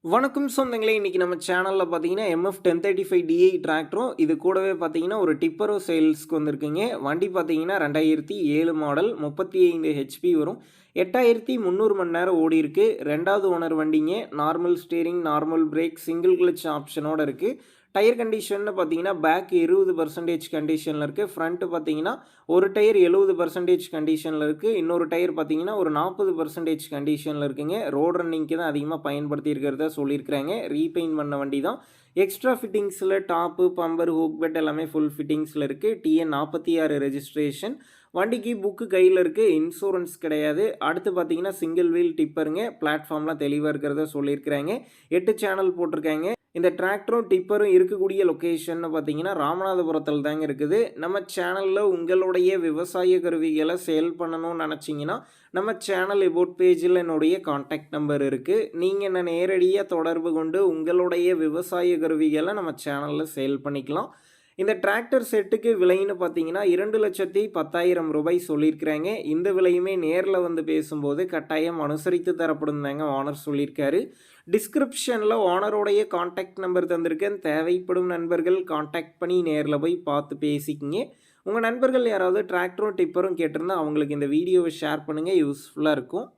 வணக்கம் சொந்தங்களே! இன்னைக்கு நம்ம சேனல்ல பார்த்தீங்கன்னா, எம்எஃப் 1035 டிஐ டிராக்டரும், இது கூடவே பார்த்தீங்கன்னா, ஒரு டிப்பரும் சேல்ஸ்க்கு வந்திருக்குங்க. வண்டி பார்த்தீங்கன்னா 2007 மாடல் 35 ஹெச்பி வரும். 8300 மணி நேரம் ஓடியிருக்கு. 2வது ஓனர் வண்டிங்க. Normal steering, normal brake, single clutch ஆப்ஷனோட இருக்கு. டயர் கண்டிஷன்னு பார்த்தீங்கன்னா, பேக் 20% கண்டிஷன்ல இருக்கு. ஃப்ரண்ட் பார்த்தீங்கன்னா, ஒரு டயர் 70% கண்டிஷன்ல இருக்கு. இன்னொரு டயர் பார்த்தீங்கன்னா, ஒரு 40% கண்டிஷன்ல இருக்குங்க. ரோட் ரன்னிங்க்கு தான் அதிகமா பயன்படுத்தி இருக்கிறதா சொல்லியிருக்கிறாங்க. ரீபெயிண்ட் பண்ண வண்டி தான். எக்ஸ்ட்ரா ஃபிட்டிங்ஸ்ல டாப்பு, பம்பர், ஹூக் பெட் எல்லாமே ஃபுல் ஃபிட்டிங்ஸ்ல இருக்கு. TN 46 registration. வண்டிக்கு புக்கு கையில இருக்கு. இன்சூரன்ஸ் கிடையாது. அடுத்து பார்த்தீங்கன்னா, சிங்கிள் வீல் டிப்பருங்க. பிளாட்ஃபார்ம்லாம் தெளிவா இருக்கிறதா சொல்லியிருக்கிறாங்க. 8 சேனல் போட்டிருக்காங்க. இந்த டிராக்டரும், டிப்பரும் இருக்கக்கூடிய லொக்கேஷன்னு பார்த்தீங்கன்னா, ராமநாதபுரத்தில தாங்க இருக்குது. நம்ம சேனல்ல உங்களுடைய விவசாய கருவிகள சேல் பண்ணணும்னு நெனச்சீங்கன்னா, நம்ம சேனல் எபோட் பேஜில என்னுடைய கான்டாக்ட் நம்பர் இருக்கு. நீங்க என்ன நேரடியா தொடர்பு கொண்டு உங்களுடைய விவசாய கருவிகள நம்ம சேனல்ல சேல் பண்ணிக்கலாம். இந்த டிராக்டர் செட்டுக்கு விலைன்னு பார்த்தீங்கன்னா, ரூ. 2,10,000 சொல்லியிருக்கிறாங்க. இந்த விலையுமே நேர்ல வந்து பேசும்போது கட்டாயம் அனுசரித்து தரப்படும் தாங்க ஓனர் சொல்லியிருக்காரு. டிஸ்கிரிப்ஷன்ல ஓனருடைய கான்டாக்ட் நம்பர் தந்திருக்கேன். தேவைப்படும் நண்பர்கள் கான்டாக்ட் பண்ணி நேர்ல போய் பார்த்து பேசிக்கங்க. உங்க நண்பர்கள் யாராவது டிராக்டரும், டிப்பரும் கேட்டிருந்தா அவங்களுக்கு இந்த வீடியோவை ஷேர் பண்ணுங்க. யூஸ்ஃபுல்லா இருக்கும்.